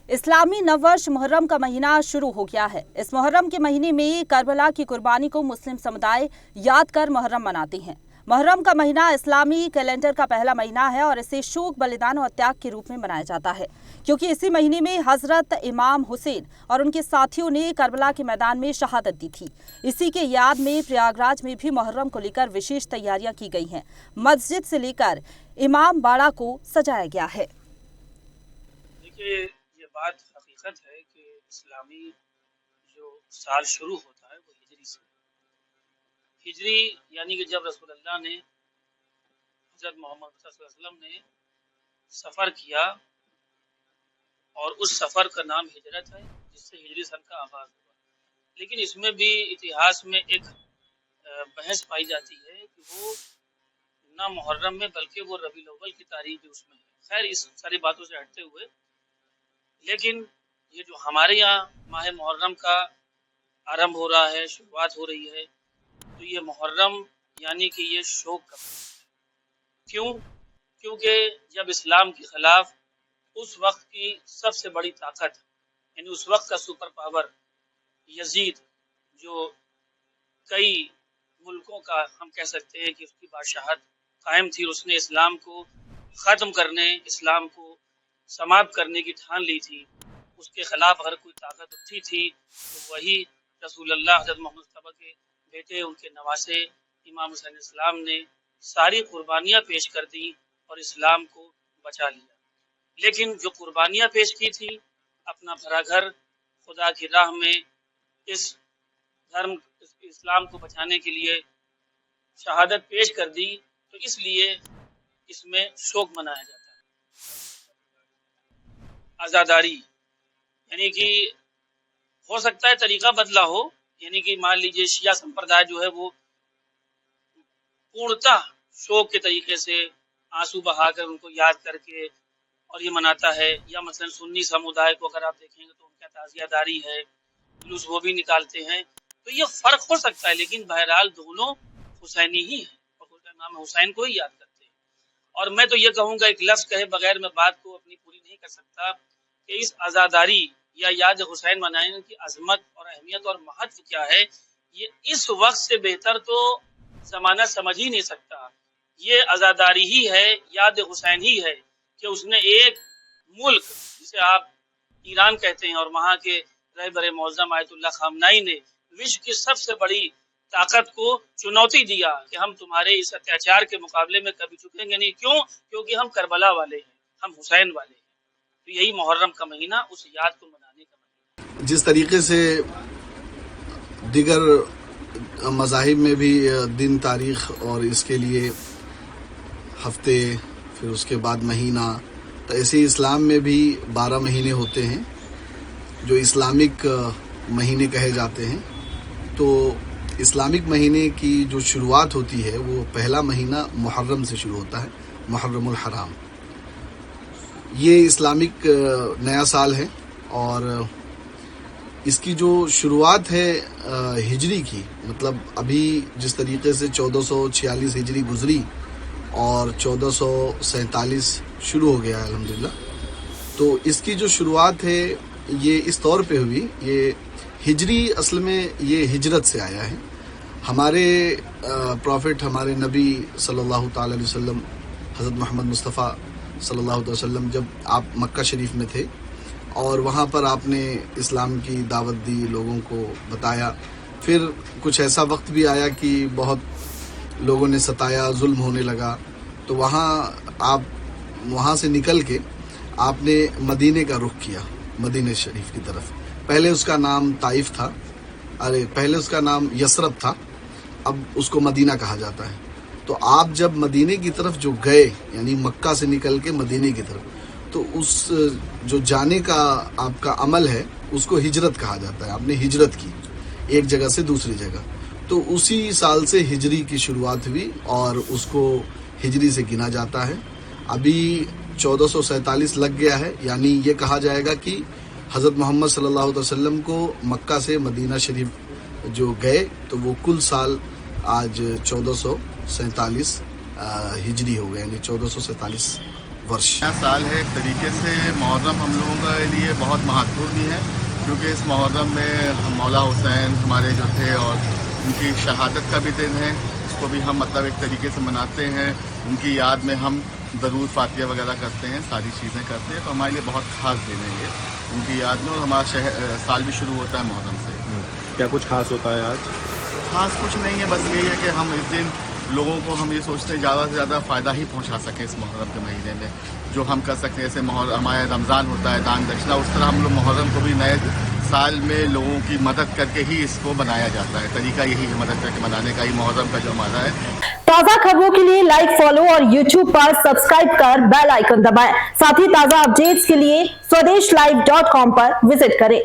इस्लामी नववर्ष मुहर्रम का महीना शुरू हो गया है। इस मुहर्रम के महीने में करबला की कुर्बानी को मुस्लिम समुदाय याद कर मुहर्रम मनाते हैं। मुहर्रम का महीना इस्लामी कैलेंडर का पहला महीना है और इसे शोक, बलिदान और त्याग के रूप में मनाया जाता है, क्योंकि इसी महीने में हजरत इमाम हुसैन और उनके साथियों ने करबला के मैदान में शहादत दी थी। इसी के याद में प्रयागराज में भी मुहर्रम को लेकर विशेष तैयारियां की गई हैं। मस्जिद से लेकर इमाम बाड़ा को सजाया गया है। देखिए, ये बात हकीकत है कि इस्लामी जो साल शुरू होता है वो हिजरी से, हिजरी यानी कि जब रसूलुल्लाह ने, हज़रत मोहम्मद सल्लल्लाहु अलैहि वसल्लम ने सफ़र किया और उस सफ़र का नाम हिजरत है, जिससे हिजरी सन का आगाज़ हुआ। लेकिन इसमें भी इतिहास में एक बहस पाई जाती है कि वो ना मुहर्रम में बल्कि वो रबीउल अव्वल की तारीख भी उसमें है। खैर, इस सारी बातों से हटते हुए, लेकिन ये जो हमारे यहाँ माह मुहर्रम का आरंभ हो रहा है, शुरुआत हो रही है, तो ये मुहर्रम यानी कि ये शोक का क्यों? क्योंकि जब इस्लाम के खिलाफ उस वक्त की सबसे बड़ी ताकत यानी उस वक्त का सुपर पावर यजीद, जो कई मुल्कों का हम कह सकते हैं कि उसकी बादशाहत कायम थी, उसने इस्लाम को ख़त्म करने, इस्लाम को समाप्त करने की ठान ली थी, उसके खिलाफ अगर कोई ताकत उठी थी तो वही रसूलुल्लाह हज़रत मोहम्मद मुस्तफ़ा के बेटे, उनके नवासे इमाम हुसैन इस्लाम ने सारी कुर्बानियाँ पेश कर दी और इस्लाम को बचा लिया। लेकिन जो कुर्बानियाँ पेश की थी, अपना भरा घर खुदा की राह में इस धर्म इस्लाम को बचाने के लिए शहादत पेश कर दी, तो इसलिए इसमें शोक मनाया जाता है। आज़ादारी यानी कि हो सकता है तरीका बदला हो, यानी कि मान लीजिए शिया संप्रदाय जो है वो पूर्णतः शोक के तरीके से आंसू बहाकर उनको याद करके और ये मनाता है, या मसलन सुन्नी समुदाय को अगर आप देखेंगे तो उनका ताज़ियादारी है, जुलूस वो भी निकालते हैं। तो ये फर्क हो सकता है, लेकिन बहरहाल दोनों हुसैनी ही है और इमाम हुसैन को ही याद करते हैं। और मैं तो ये कहूँगा, एक लफ्ज़ कहे बगैर मैं बात को अपनी पूरी नहीं कर सकता, कि इस आज़ादारी या याद हुसैन मनाने की अजमत और अहमियत और महत्व क्या है, ये इस वक्त से बेहतर तो ज़माना समझ ही नहीं सकता। ये आज़ादारी ही है, याद हुसैन ही है कि उसने एक मुल्क जिसे आप ईरान कहते हैं और वहाँ के रहबर मौज़म आयतुल्लाह ख़ामनाई ने विश्व की सबसे बड़ी ताकत को चुनौती दिया कि हम तुम्हारे इस अत्याचार के मुकाबले में कभी झुकेंगे नहीं। क्यों? क्योंकि हम करबला वाले हैं, हम हुसैन वाले हैं। तो यही मुहर्रम का महीना उस याद को मनाने का महीना। जिस तरीके से दिगर मज़ाहिब में भी दिन, तारीख़ और इसके लिए हफ्ते, फिर उसके बाद महीना, तो ऐसे इस्लाम में भी 12 महीने होते हैं जो इस्लामिक महीने कहे जाते हैं। तो इस्लामिक महीने की जो शुरुआत होती है वो पहला महीना मुहर्रम से शुरू होता है, मुहर्रमुल हराम। ये इस्लामिक नया साल है और इसकी जो शुरुआत है हिजरी की, मतलब अभी जिस तरीके से 1446 हिजरी गुजरी और 1447 शुरू हो गया है अल्हम्दुलिल्लाह, तो इसकी जो शुरुआत है ये इस तौर पे हुई। ये हिजरी असल में ये हिजरत से आया है। हमारे प्रॉफिट, हमारे नबी सल्लल्लाहु ताला अलैहि वसल्लम, हज़रत मोहम्मद मुस्तफ़ा सल्लल्लाहु अलैहि वसल्लम, जब आप मक्का शरीफ में थे और वहाँ पर आपने इस्लाम की दावत दी, लोगों को बताया, फिर कुछ ऐसा वक्त भी आया कि बहुत लोगों ने सताया, जुल्म होने लगा, तो आप वहाँ से निकल के आपने मदीने का रुख किया, मदीने शरीफ की तरफ। पहले उसका नाम ताइफ था, पहले उसका नाम यसरब था, अब उसको मदीना कहा जाता है। तो आप जब मदीने की तरफ जो गए, यानी मक्का से निकल के मदीने की तरफ, तो उस जो जाने का आपका अमल है उसको हिजरत कहा जाता है। आपने हिजरत की एक जगह से दूसरी जगह, तो उसी साल से हिजरी की शुरुआत हुई और उसको हिजरी से गिना जाता है। अभी 1447 लग गया है, यानी ये कहा जाएगा कि हज़रत मोहम्मद सल्लल्लाहु अलैहि वसल्लम को मक्का से मदीना शरीफ जो गए, तो वो कुल साल आज 1447 हिजरी हो गए, यानी 1447 वर्ष। नया साल है, एक तरीके से मुहर्रम हम लोगों के लिए बहुत महत्वपूर्ण भी है, क्योंकि इस मुहर्रम में मौला हुसैन हमारे जो थे और उनकी शहादत का भी दिन है। इसको भी हम मतलब एक तरीके से मनाते हैं, उनकी याद में हम दरूद फातिहा वगैरह करते हैं, सारी चीज़ें करते हैं, तो हमारे लिए बहुत ख़ास दिन है ये उनकी याद में। और हमारा साल भी शुरू होता है मुहर्रम से। क्या कुछ खास होता है आज? खास कुछ नहीं है, बस यही है कि हम इस दिन लोगों को हम ये सोचते हैं ज़्यादा से ज़्यादा फ़ायदा ही पहुंचा सकें इस मुहर्रम के महीने में, जो हम कर सकते हैं। जैसे हमारे रमज़ान होता है दान दक्षिणा, उस तरह हम लोग मुहर्रम को भी नए साल में लोगों की मदद करके ही इसको बनाया जाता है। तरीका यही है मदद करके मनाने का, ही मुहर्रम का जो हमारा है। ताज़ा खबरों के लिए लाइक, फॉलो और YouTube पर सब्सक्राइब कर बेल आइकन दबाएं। साथ ही ताज़ा अपडेट्स के लिए swedeshlive.com पर विजिट करें।